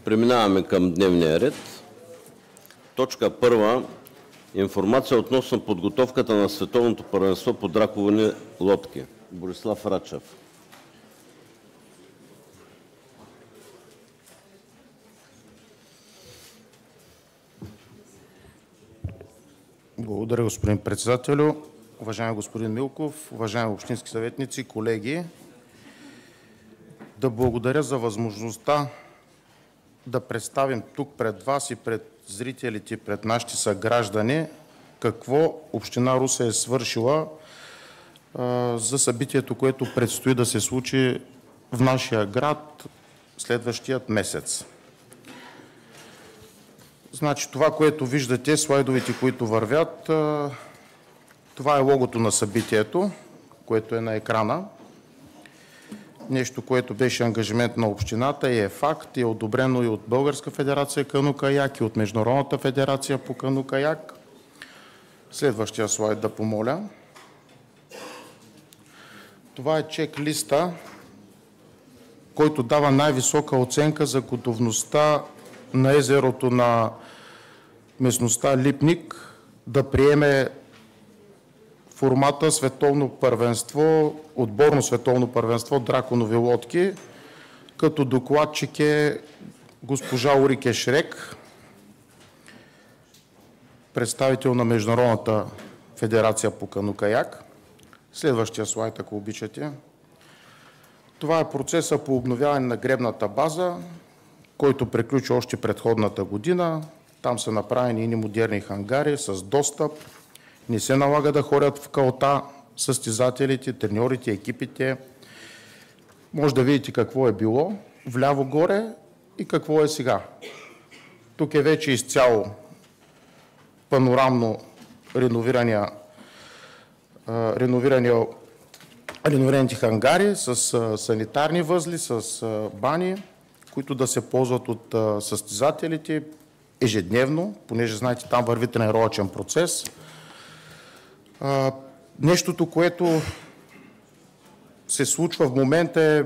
Преминаваме към дневния ред. Точка първа. Информация относно подготовката на Световното първенство по драковани лодки. Борислав Рачев. Благодаря, господин председателю. Уважаеми господин Милков, уважаеми общински съветници, колеги! Да благодаря за възможността да представим тук пред вас и пред зрителите, пред нашите съграждани, какво община Русе е свършила за събитието, което предстои да се случи в нашия град следващият месец. Значи това, което виждате, слайдовете, които вървят, това е логото на събитието, което е на екрана. Нещо, което беше ангажимент на общината и е факт, и е одобрено и от Българска федерация кану-каяк, и от Международната федерация по кану-каяк. Следващия слайд да помоля. Това е чек-листа, който дава най-висока оценка за готовността на езерото на местността Липник да приеме формата световно първенство, отборно световно първенство драконови лодки, като докладчик е госпожа Урике Шрек, представител на Международната федерация по кану-каяк. Следващия слайд, ако обичате. Това е процеса по обновяване на гребната база, който приключи още предходната година. Там са направени и модерни хангари с достъп. Не се налага да ходят в калта състезателите, треньорите, екипите. Може да видите какво е било вляво горе и какво е сега. Тук е вече изцяло панорамно реновираните хангари с санитарни възли, с бани, които да се ползват от състезателите ежедневно, понеже знаете, там върви тренировъчен процес. Нещото, което се случва в момента е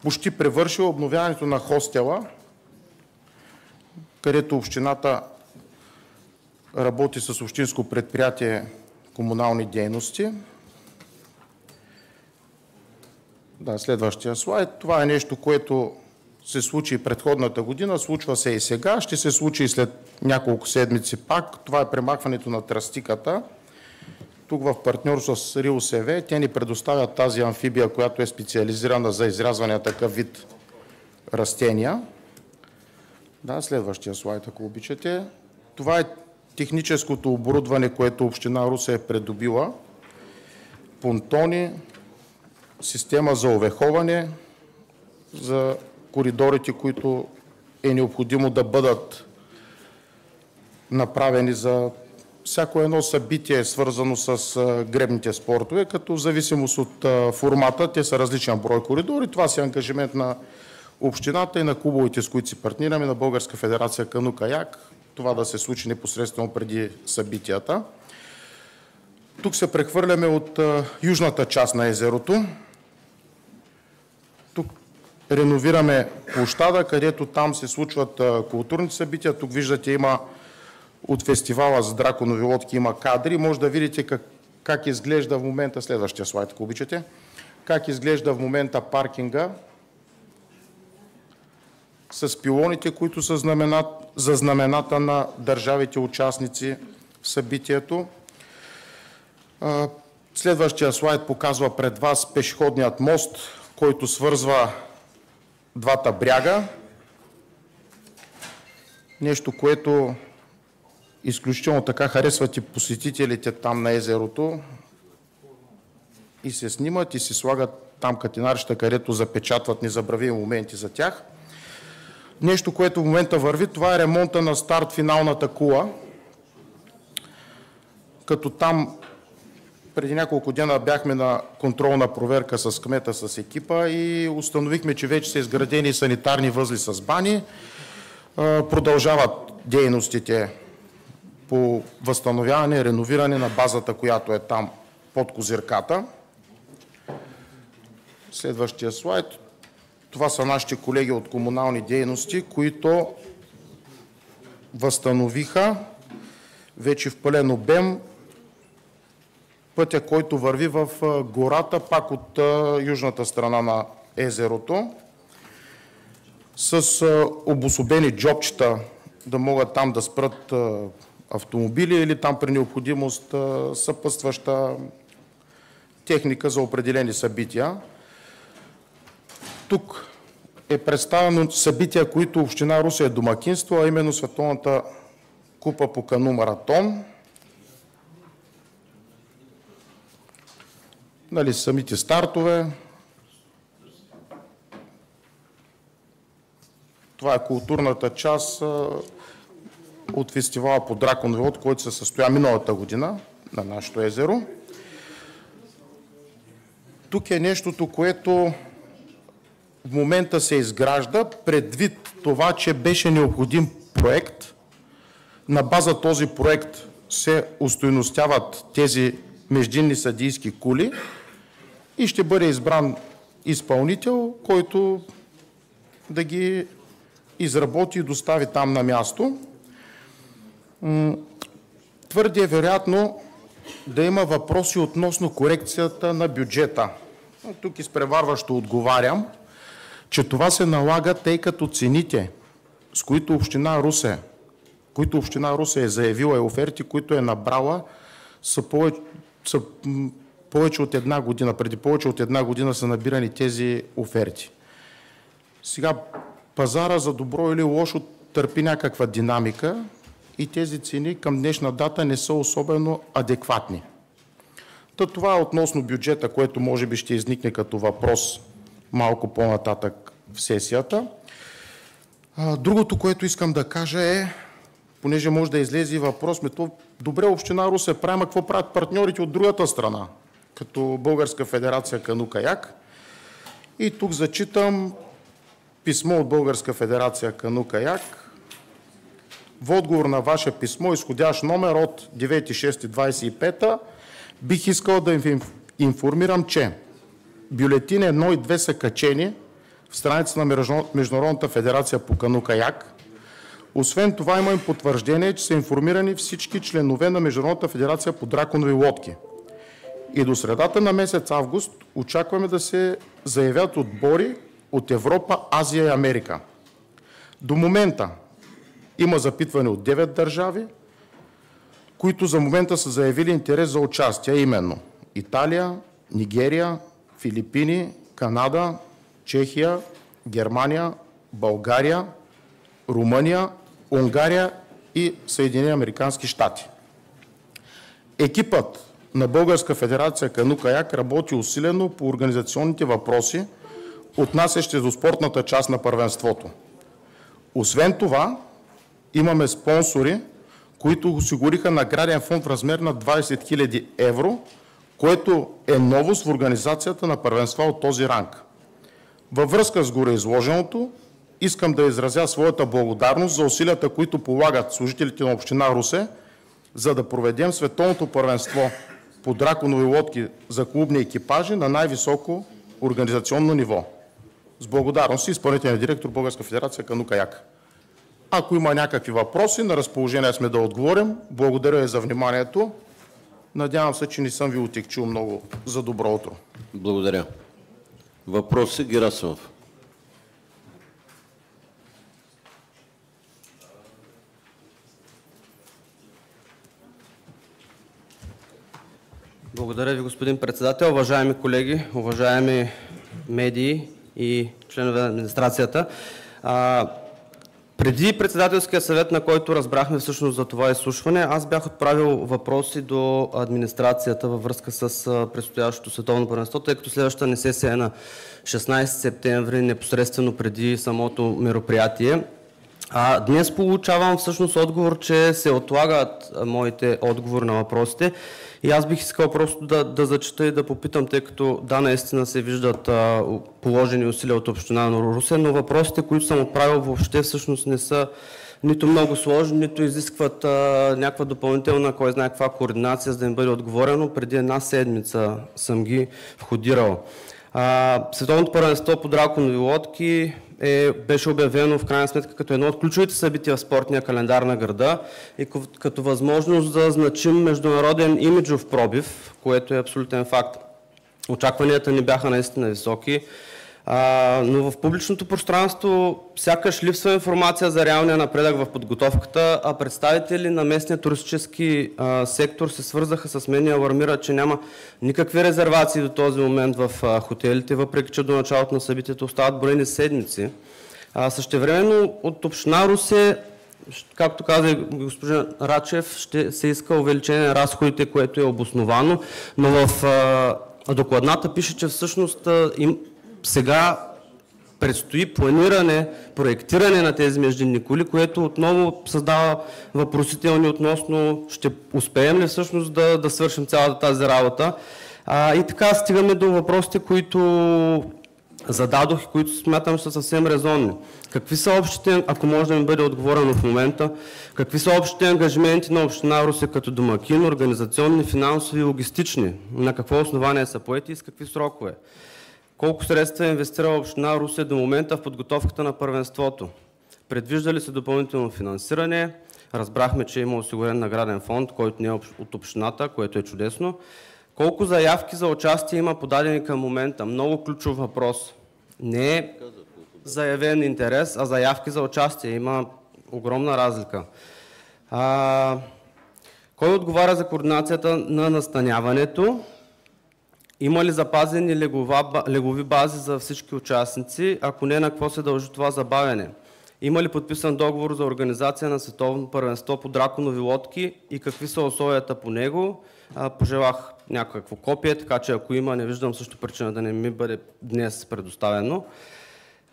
почти превършило обновяването на хостела, където общината работи с общинско предприятие комунални дейности. Да, следващия слайд. Това е нещо, което се случи и предходната година, случва се и сега, ще се случи и след няколко седмици пак. Това е премахването на тръстиката. Тук в партньорство с РИОСВ те ни предоставят тази амфибия, която е специализирана за изрязване на такъв вид растения. Да, следващия слайд, ако обичате. Това е техническото оборудване, което община Русе е придобила. Понтони, система за овеховане, за коридорите, които е необходимо да бъдат направени за всяко едно събитие, свързано с гребните спортове, като в зависимост от формата, те са различен брой коридори. Това си е ангажимент на общината и на клубовете, с които си партнираме, на Българска федерация кану-каяк, това да се случи непосредствено преди събитията. Тук се прехвърляме от южната част на езерото. Тук реновираме площада, където там се случват културните събития. Тук виждате, има от фестивала за драконови лодки има кадри. Може да видите как изглежда в момента, следващия слайд, ако обичате, как изглежда в момента паркинга с пилоните, които са за знамената на държавите участници в събитието. Следващия слайд показва пред вас пешеходният мост, който свързва двата бряга. Нещо, което изключително така харесват и посетителите там на езерото и се снимат и се слагат там катинарища, където запечатват незабравими моменти за тях. Нещо, което в момента върви, това е ремонта на старт-финалната кула, като там преди няколко дена бяхме на контролна проверка с кмета, с екипа и установихме, че вече са изградени санитарни възли с бани. Продължават дейностите по възстановяване, реновиране на базата, която е там под козирката. Следващия слайд. Това са нашите колеги от комунални дейности, които възстановиха вече в пълен обем пътя, който върви в гората, пак от южната страна на езерото, с обособени джобчета да могат там да спрат автомобили или там при необходимост съпътстваща техника за определени събития. Тук е представено събития, които община Русе е домакинство, а именно Световната купа по кану маратон. Нали, самите стартове. Това е културната част от фестивала по Драконови лодки, който се състоя миналата година на нашето езеро. Тук е нещото, което в момента се изгражда, предвид това, че беше необходим проект. На база този проект се устойностяват тези междинни съдийски кули и ще бъде избран изпълнител, който да ги изработи и достави там на място. Твърде е вероятно да има въпроси относно корекцията на бюджета. Тук изпреварващо отговарям, че това се налага, тъй като цените, с които община Русе е заявила и оферти, които е набрала, са повече от една година. Преди повече от една година са набирани тези оферти. Сега пазара за добро или лошо търпи някаква динамика и тези цени към днешна дата не са особено адекватни. Това е относно бюджета, което може би ще изникне като въпрос малко по-нататък в сесията. Другото, което искам да кажа е, понеже може да излезе и въпрос, добре, община Русе прави, какво правят партньорите от другата страна, като Българска федерация кану-каяк. И тук зачитам писмо от Българска федерация кану-каяк. В отговор на ваше писмо, изходящ номер от 9.6.25, бих искал да ви информирам, че бюлетини 1 и 2 са качени в страница на Международната федерация по кану-каяк. Освен това има и потвърждение, че са информирани всички членове на Международната федерация по драконови лодки. И до средата на месец август очакваме да се заявят отбори от Европа, Азия и Америка. До момента има запитване от 9 държави, които за момента са заявили интерес за участие, именно Италия, Нигерия, Филипини, Канада, Чехия, Германия, България, Румъния, Унгария и Съединени американски щати. Екипът на Българска федерация кану-каяк работи усилено по организационните въпроси, отнасящи до спортната част на първенството. Освен това, имаме спонсори, които осигуриха награден фонд в размер на 20 000 евро, което е новост в организацията на първенства от този ранг. Във връзка с гореизложеното, искам да изразя своята благодарност за усилията, които полагат служителите на община Русе, за да проведем световното първенство по драконови лодки за клубни екипажи на най-високо организационно ниво. С благодарност и изпълнителен директор Българска федерация кану-каяк. Ако има някакви въпроси, на разположение сме да отговорим. Благодаря ви за вниманието. Надявам се, че не съм ви отекчил много. За добро утро. Благодаря. Въпроси, Герасимов. Благодаря ви, господин председател. Уважаеми колеги, уважаеми медии и членове на администрацията. Преди председателския съвет, на който разбрахме всъщност за това изслушване, аз бях отправил въпроси до администрацията във връзка с предстоящото световно първенство, тъй като следващата ни сесия е на 16 септември, непосредствено преди самото мероприятие. Днес получавам всъщност отговор, че се отлагат моите отговори на въпросите. И аз бих искал просто да зачета и да попитам, тъй като да, наистина се виждат положени усилия от община на Русе, но въпросите, които съм отправил въобще всъщност не са нито много сложни, нито изискват някаква допълнителна, кой знае каква координация, за да им бъде отговорено. Преди една седмица съм ги входирал. Световното първенство по драконови лодки беше обявено в крайна сметка като едно от ключовите събития в спортния календар на града и като възможност да значим международен имиджов пробив, което е абсолютен факт. Очакванията ни бяха наистина високи, но в публичното пространство сякаш липсва информация за реалния напредък в подготовката, а представители на местния туристически сектор се свързаха с мен и алармират, че няма никакви резервации до този момент в хотелите, въпреки че до началото на събитието остават броени седмици. Същевременно от община Русе, както каза господин Рачев, ще се иска увеличение на разходите, което е обосновано, но в докладната пише, че всъщност сега предстои планиране, проектиране на тези междинни кули, което отново създава въпросителни относно ще успеем ли всъщност да свършим цялата тази работа. И така стигаме до въпросите, които зададох и които смятам, че са съвсем резонни. Какви са общите, ако може да ми бъде отговорено в момента, какви са общите ангажименти на община Русе като домакин, организационни, финансови и логистични? На какво основание са поети и с какви срокове? Колко средства е инвестирала община Русе до момента в подготовката на първенството? Предвижда ли се допълнително финансиране? Разбрахме, че има осигурен награден фонд, който не е от общината, което е чудесно. Колко заявки за участие има подадени към момента? Много ключов въпрос. Не е заявен интерес, а заявки за участие. Има огромна разлика. Кой отговаря за координацията на настаняването? Има ли запазени леглови бази за всички участници? Ако не, на какво се дължи това забавяне? Има ли подписан договор за организация на световно първенство по драконови лодки и какви са условията по него? Пожелах някакво копие, така че ако има, не виждам също причина да не ми бъде днес предоставено.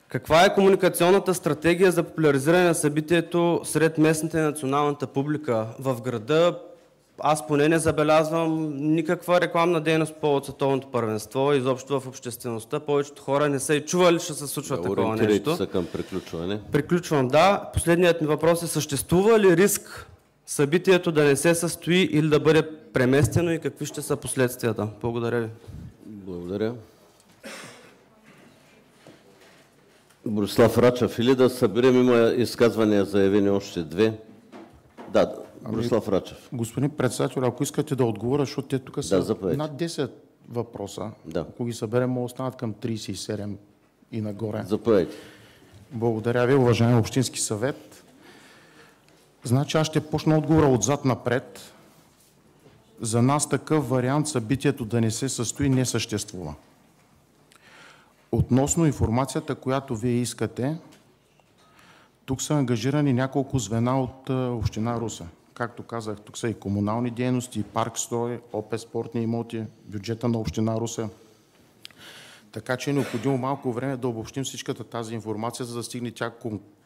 Каква е комуникационната стратегия за популяризиране на събитието сред местната и националната публика в града? Аз поне не забелязвам никаква рекламна дейност по повод световното първенство, изобщо в обществеността. Повечето хора не са и чували, че се случва такова нещо. Се към приключване. Приключвам, да. Последният ми въпрос е: съществува ли риск събитието да не се състои или да бъде преместено и какви ще са последствията? Благодаря ви. Благодаря. Борислав Рачев, или да съберем, има изказвания заявени още две. Да, Борислав Рачев. Господин председател, ако искате да отговоря, защото те тук са заповядайте. над 10 въпроса. Да. Ако ги съберем, могат да останат към 37 и нагоре. Заповядайте. Благодаря ви, уважаеми общински съвет. Значи аз ще почна отговора отзад напред. За нас такъв вариант събитието да не се състои не съществува. Относно информацията, която вие искате, тук са ангажирани няколко звена от община Русе. Както казах, тук са и комунални дейности, и парк строй, ОП спортни имоти, бюджета на община Русе. Така че е необходимо малко време да обобщим всичката тази информация, за да стигне тя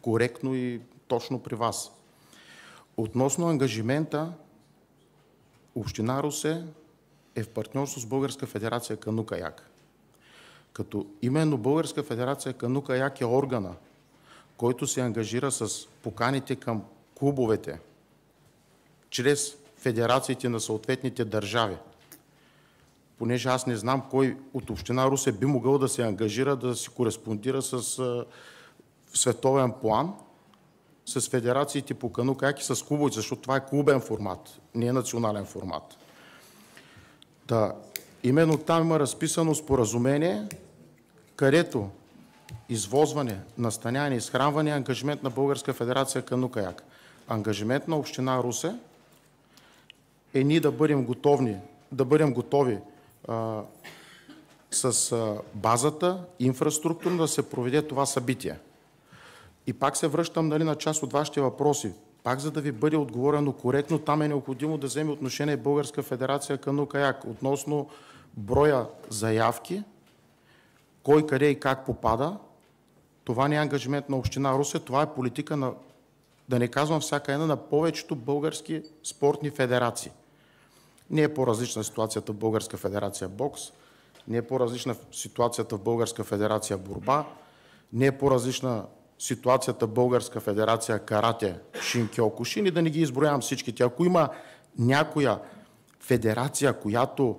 коректно и точно при вас. Относно ангажимента, община Русе е в партньорство с Българска федерация кану-каяк. Като именно Българска федерация кану-каяк е органа, който се ангажира с поканите към клубовете, чрез федерациите на съответните държави. Понеже аз не знам кой от община Русе би могъл да се ангажира да си кореспондира с световен план, с федерациите по кану-каяк и с клубовете, защото това е клубен формат, не е национален формат. Именно там има разписано споразумение, където извозване, настаняване, изхранване е ангажимент на Българска федерация кану-каяк. Ангажимент на община Русе е ние да бъдем готови с базата, инфраструктурно да се проведе това събитие. И пак се връщам на част от вашите въпроси. Пак за да ви бъде отговорено коректно, там е необходимо да вземе отношение Българска федерация кану-каяк относно броя заявки, кой, къде и как попада. Това не е ангажимент на община Русе, това е политика на, да не казвам всяка една, на повечето български спортни федерации. Не е по-различна ситуацията в Българска федерация бокс, не е по-различна ситуацията в Българска федерация борба, не е по-различна ситуацията в Българска федерация карате, шинкьокушин и да не ги изброявам всичките. Ако има някоя федерация, която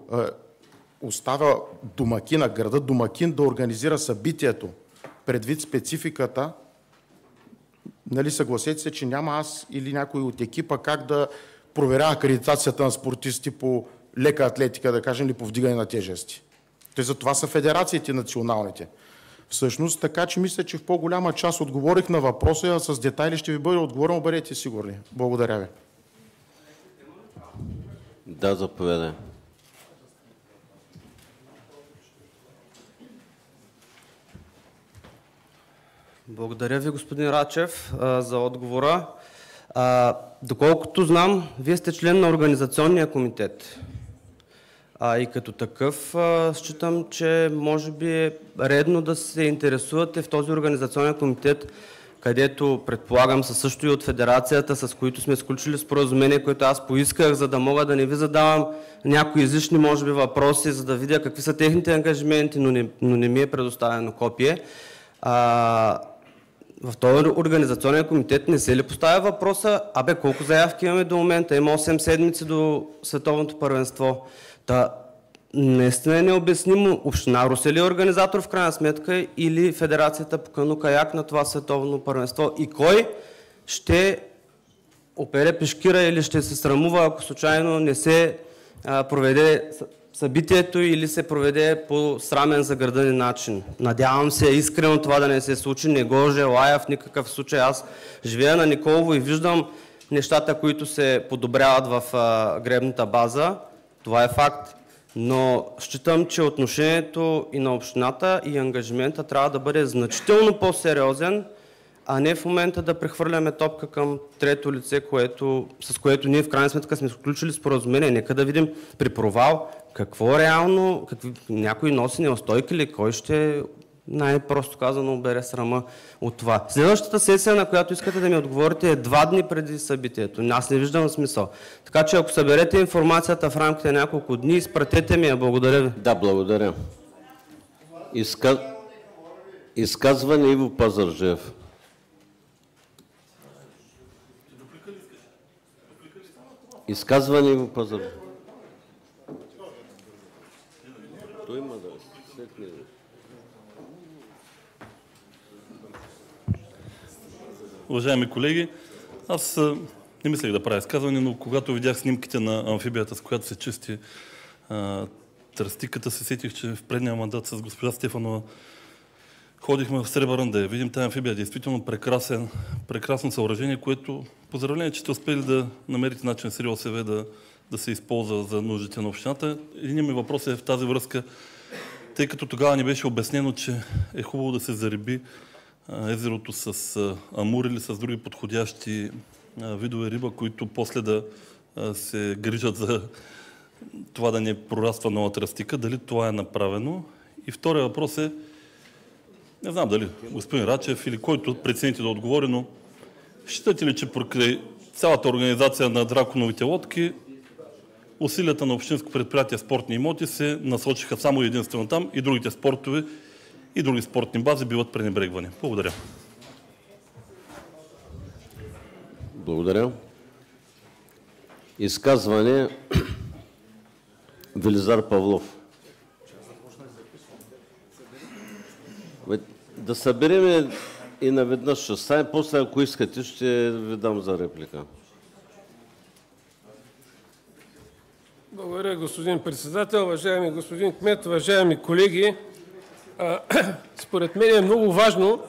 оставя домакина, града домакин да организира събитието, предвид спецификата, нали, съгласете се, че няма аз или някой от екипа как да проверява акредитацията на спортисти по лека атлетика, да кажем, или по вдигане на тежести. Те за това са федерациите националните. Всъщност, така че мисля, че в по-голяма част отговорих на въпроса, а с детайли ще ви бъде отговорено, бъдете сигурни. Благодаря ви. Да, заповядай. Благодаря ви, господин Рачев, за отговора. Доколкото знам, вие сте член на Организационния комитет. И като такъв считам, че може би е редно да се интересувате в този Организационен комитет, където предполагам са също и от федерацията, с които сме сключили споразумение, което аз поисках, за да мога да не ви задавам някои излишни, може би, въпроси, за да видя какви са техните ангажименти, но не ми е предоставено копие. В този Организационен комитет не се ли поставя въпроса, колко заявки имаме до момента? Има 8 седмици до световното първенство. Наистина е необяснимо. Община Русе ли е организатор в крайна сметка или Федерацията по кану-каяк на това световно първенство? И кой ще опере пешкира или ще се срамува, ако случайно не се проведе събитието или се проведе по срамен за града ни начин? Надявам се искрено това да не се случи, не го желая в никакъв случай. Аз живея на Николово и виждам нещата, които се подобряват в гребната база. Това е факт. Но считам, че отношението и на общината и ангажимента трябва да бъде значително по-сериозен, а не в момента да прехвърляме топка към трето лице, с което ние в крайна сметка сме сключили споразумение. Нека да видим при провал какво реално, някой носи неустойки ли, кой ще, най-просто казано, обере срама от това. Следващата сесия, на която искате да ми отговорите, е 2 дни преди събитието. Аз не виждам смисъл. Така че ако съберете информацията в рамките на няколко дни, изпратете ми я. Благодаря ви. Да, благодаря. Изказване Иво Пазарджиев. Изказване Иво Пазарджиев. Той има да сетне. Уважаеми колеги, аз не мислех да правя изказване, но когато видях снимките на амфибията, с която се чисти тръстиката, се сетих, че в предния мандат с госпожа Стефанова ходихме в Сребърна да я видим. Тая амфибия е действително прекрасно съоръжение, което поздравление, че сте успели да намерите начин с РИОСВ да се използва за нуждите на общината. Един ми въпрос е в тази връзка, тъй като тогава ни беше обяснено, че е хубаво да се зариби езерото с амур или с други подходящи видове риба, които после да се грижат за това да не прораства нова тръстика. Дали това е направено? И втория въпрос е, не знам дали господин Рачев или който прецените да отговори, но считате ли, че покрай цялата организация на драконовите лодки усилията на общинско предприятие спортни имоти се насочиха само единствено там и другите спортове и други спортни бази биват пренебрегвани? Благодаря. Благодаря. Изказване Велизар Павлов. Да съберем и наведнъж часа, после ако искате ще ви дам за реплика. Благодаря, господин председател, уважаеми господин кмет, уважаеми колеги. Според мен е много важно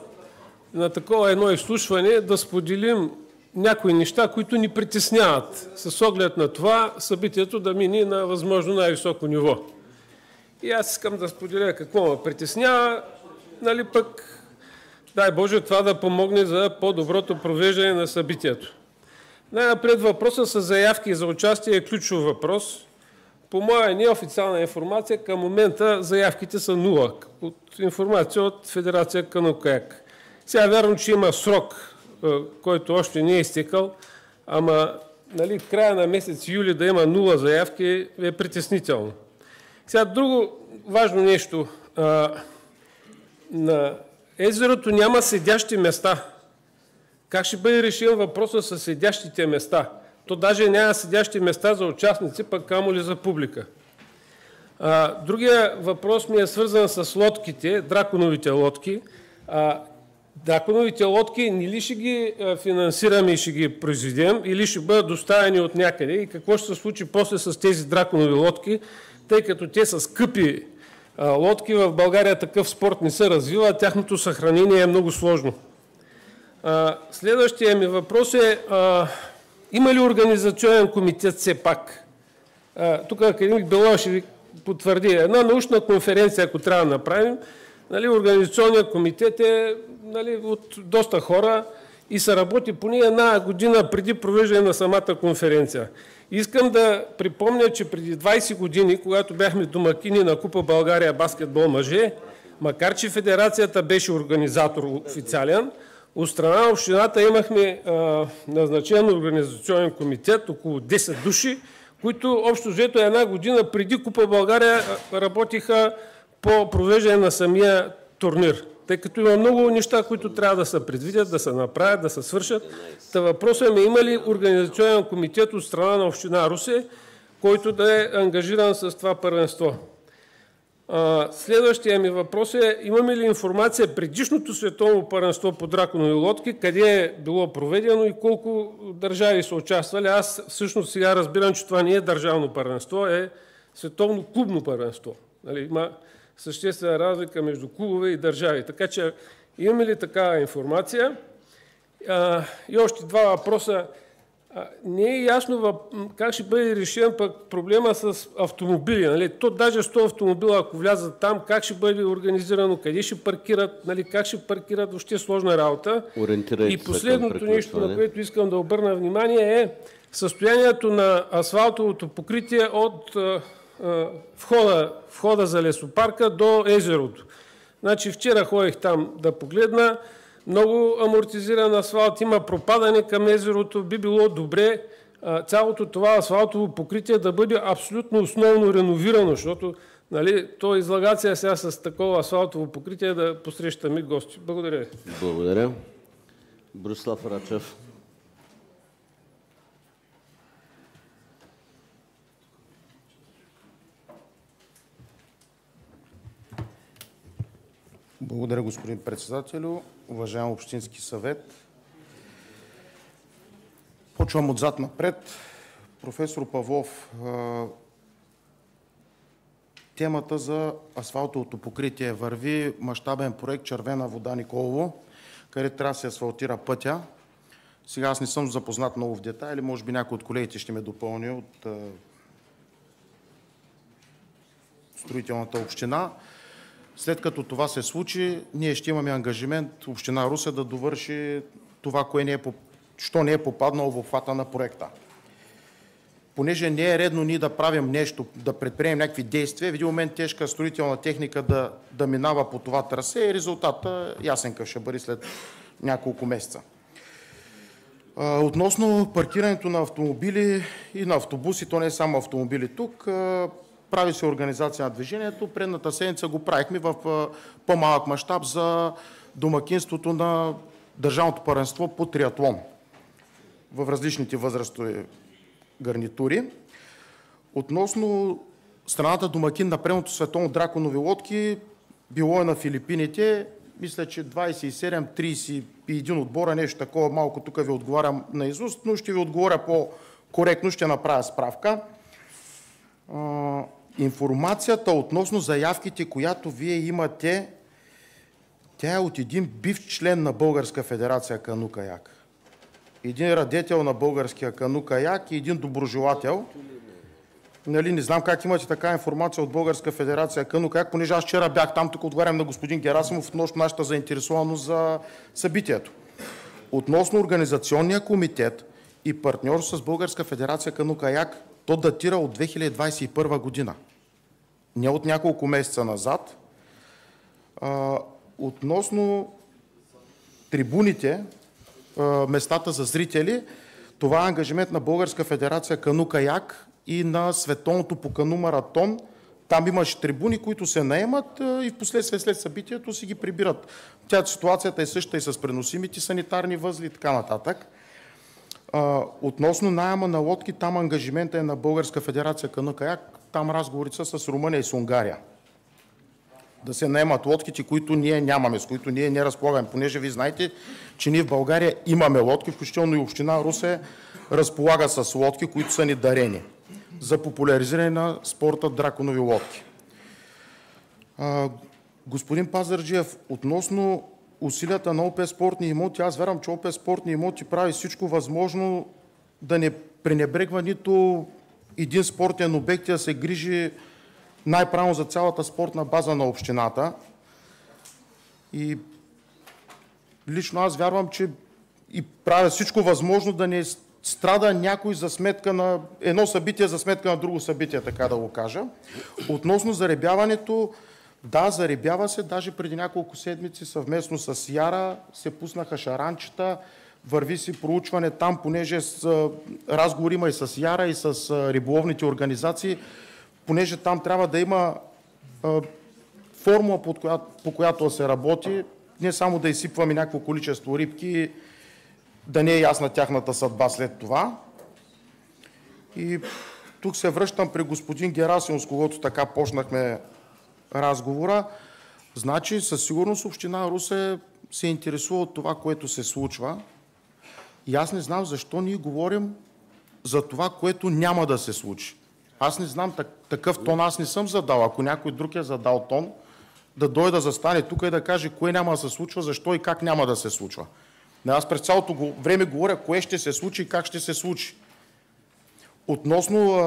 на такова едно изслушване да споделим някои неща, които ни притесняват, с оглед на това събитието да мине на възможно най-високо ниво. И аз искам да споделя какво ме притеснява, нали пък, дай Боже, това да помогне за по-доброто провеждане на събитието. Най-напред въпросът с заявки за участие е ключов въпрос. По моя неофициална информация, към момента заявките са 0. От информация от Федерация кану-каяк. Сега вярвам, че има срок, който още не е изтекал, ама нали, в края на месец юли да има 0 заявки е притеснително. Сега друго важно нещо. На езерото няма седящи места. Как ще бъде решен въпросът с седящите места? То даже няма седящи места за участници, пък камо ли за публика. Другия въпрос ми е свързан с лодките, драконовите лодки. Драконовите лодки не ли ще ги финансираме и ще ги произведем, или ще бъдат доставени от някъде? И какво ще се случи после с тези драконови лодки, тъй като те са скъпи лодки, в България такъв спорт не се развива, тяхното съхранение е много сложно. Следващия ми въпрос е, има ли организационен комитет все пак? Тук академик Белова ще ви потвърди. Една научна конференция, ако трябва да направим, организационният комитет е от доста хора и се работи поне една година преди провеждане на самата конференция. Искам да припомня, че преди 20 години, когато бяхме домакини на Купа България баскетбол мъже, макар че федерацията беше организатор официален, от страна на общината имахме назначен организационен комитет, около 10 души, които общо взето една година преди Купа България работиха по провеждане на самия турнир. Тъй като има много неща, които трябва да се предвидят, да се направят, да се свършат. Та въпросът ми, има ли организационен комитет от страна на община Русе, който да е ангажиран с това първенство? Следващия ми въпрос е, имаме ли информация предишното световно първенство по драконови лодки, къде е било проведено и колко държави са участвали? Аз всъщност сега разбирам, че това не е държавно първенство, е световно клубно първенство. Има съществена разлика между клубове и държави. Така че имаме ли такава информация? И още два въпроса. Не е ясно как ще бъде решен пък проблема с автомобили. То даже 100 автомобила, ако влязат там, как ще бъде организирано, къде ще паркират, как ще паркират, въобще сложна работа. И последното нещо, на което искам да обърна внимание, е състоянието на асфалтовото покритие от входа за лесопарка до езерото. Вчера ходих там да погледна, много амортизиран асфалт, има пропадане към езерото, би било добре цялото това асфалтово покритие да бъде абсолютно основно реновирано, защото то излагация сега с такова асфалтово покритие да посрещаме гости. Благодаря ви. Благодаря. Борислав Рачев. Благодаря, господин председателю. Уважаем общински съвет. Почвам отзад напред. Професор Павлов, темата за асфалтовото покритие върви мащабен проект Червена вода Николово, където трябва да се асфалтира пътя. Сега аз не съм запознат много в детайли, може би някой от колегите ще ме допълни от строителната община. След като това се случи, ние ще имаме ангажимент община Русе да довърши това, що не е попаднало в обхвата на проекта. Понеже не е редно ние да правим нещо, да предприемем някакви действия, в един момент тежка строителна техника да минава по това трасе и резултата ясен къв ще бъде след няколко месеца. Относно паркирането на автомобили и на автобуси, то не е само автомобили тук, прави се организация на движението. Предната седмица го правихме в по-малък мащаб за домакинството на държавното първенство по триатлон в различните възрастови гарнитури. Относно страната домакин на предното световно драконови лодки, било е на Филипините, мисля, че 27-31 отбора, нещо такова, малко тук ви отговарям наизуст, но ще ви отговоря по-коректно, ще направя справка. Информацията относно заявките, която вие имате, тя е от един бивш член на Българска федерация кану-каяк. Един радетел на българския кану-каяк и един доброжелател. Не знам как имате така информация от Българска федерация кану-каяк, понеже аз вчера бях там, тук отговарям на господин Герасимов относно нашата заинтересованост за събитието. Относно организационния комитет и партньор с Българска федерация кану-каяк, то датира от 2021 година. Не от няколко месеца назад. Относно трибуните, местата за зрители, това е ангажимент на Българска федерация кану-каяк и на Световното по кану-маратон. Там имаше трибуни, които се наемат и в последствие след събитието си ги прибират. Ситуацията е същата и с преносимите санитарни възли и така нататък. Относно наема на лодки, там ангажимента е на Българска федерация кану-каяк. там разговорите са с Румъния и с Унгария. Да се наемат лодките, които ние нямаме, с които ние не разполагаме. Понеже ви знаете, че ние в България имаме лодки, включително и община Русе разполага с лодки, които са ни дарени за популяризиране на спорта драконови лодки. Господин Пазарджиев, относно усилията на ОП Спортни имоти, аз вярвам, че ОП Спортни имоти прави всичко възможно да не пренебрегва нито един спортен обект, да се грижи най-правилно за цялата спортна база на общината. И лично аз вярвам, че и правя всичко възможно да не страда някой за сметка на едно събитие, за сметка на друго събитие, така да го кажа. Относно заребяването, да, заребява се. Даже преди няколко седмици съвместно с Яра се пуснаха шаранчета, върви си проучване там, понеже разговор има и с Яра, и с риболовните организации, понеже там трябва да има формула, по която се работи, не само да изсипваме някакво количество рибки, да не е ясна тяхната съдба след това. И тук се връщам при господин Герасимов, с когото така почнахме разговора. Значи, със сигурност община Русе се интересува от това, което се случва. И аз не знам защо ние говорим за това, което няма да се случи. Аз не знам, такъв тон аз не съм задал. Ако някой друг е задал тон, да дойде да застане тук и да каже кое няма да се случва, защо и как няма да се случва. Аз през цялото време говоря кое ще се случи и как ще се случи. Относно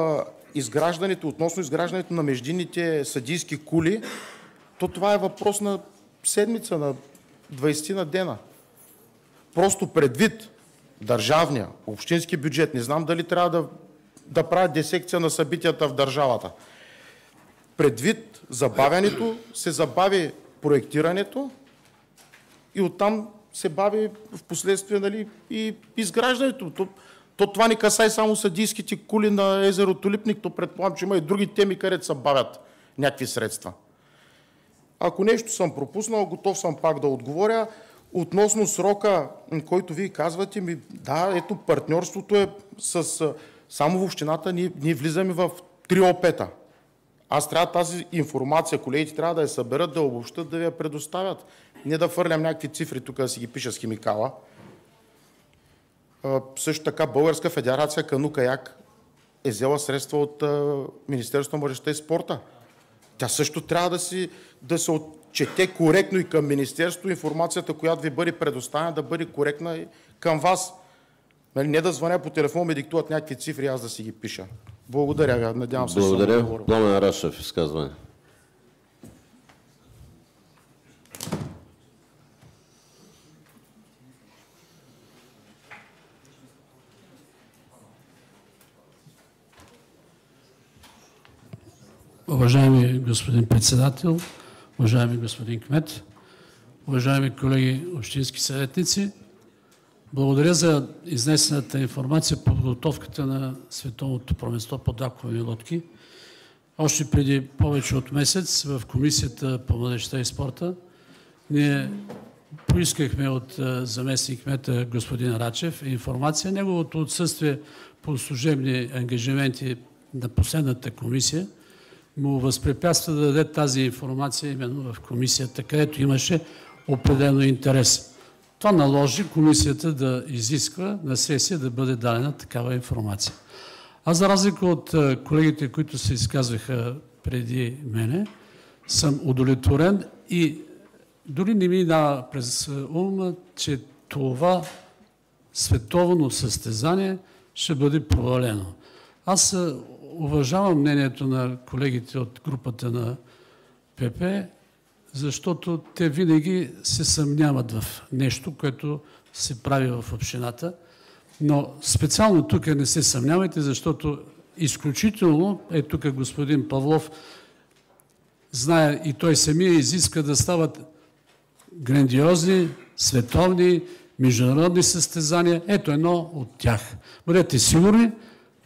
изграждането на междинните съдийски кули, то това е въпрос на седмица, на 20 на дена. Просто предвид държавния, общински бюджет, не знам дали трябва да правят десекция на събитията в държавата. Предвид забавянето, се забави проектирането и оттам се бави в последствие, нали, и изграждането. Това не касае само съдийските кули на езерото Липник, то предполагам, че има и други теми, където се бавят някакви средства. Ако нещо съм пропуснал, готов съм пак да отговоря. Относно срока, който вие казвате, да, ето партньорството е само в общината, ние влизаме в 3 ОП-та. Аз трябва тази информация, колегите трябва да я съберат, да обобщат, да ви я предоставят. Не да фърлям някакви цифри тук, да си ги пиша с химикала. Също така Българска федерация кану-каяк е взела средства от Министерството на младежта и спорта. Тя също трябва да се отчете коректно и към Министерството, информацията, която ви бъде предоставена, да бъде коректна и към вас. Не да звъня по телефон, ми диктуват някакви цифри, аз да си ги пиша. Благодаря ви. Надявам се. Благодаря. Пламен Рашев, изказване. Уважаеми господин председател, уважаеми господин кмет, уважаеми колеги общински съветници, благодаря за изнесената информация по подготовката на Световното първенство по драконови лодки. Още преди повече от месец в Комисията по младежта и спорта ние поискахме от заместник кмета господин Рачев информация. Неговото отсъствие по служебни ангажименти на последната комисия му възпрепятства да даде тази информация именно в комисията, където имаше определено интерес. Това наложи комисията да изисква на сесия да бъде дадена такава информация. Аз, за разлика от колегите, които се изказваха преди мене, съм удовлетворен и дори не ми дава през ума, че това световно състезание ще бъде провалено. Аз уважавам мнението на колегите от групата на ПП, защото те винаги се съмняват в нещо, което се прави в общината. Но специално тук не се съмнявайте, защото изключително, тук господин Павлов знае и той самия изиска да стават грандиозни, световни, международни състезания. Ето едно от тях. Бъдете сигурни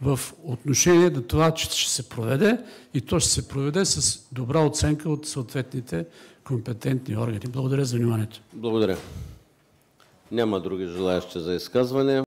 в отношение на това, че ще се проведе и то ще се проведе с добра оценка от съответните компетентни органи. Благодаря за вниманието. Благодаря. Няма други желаящи за изказване.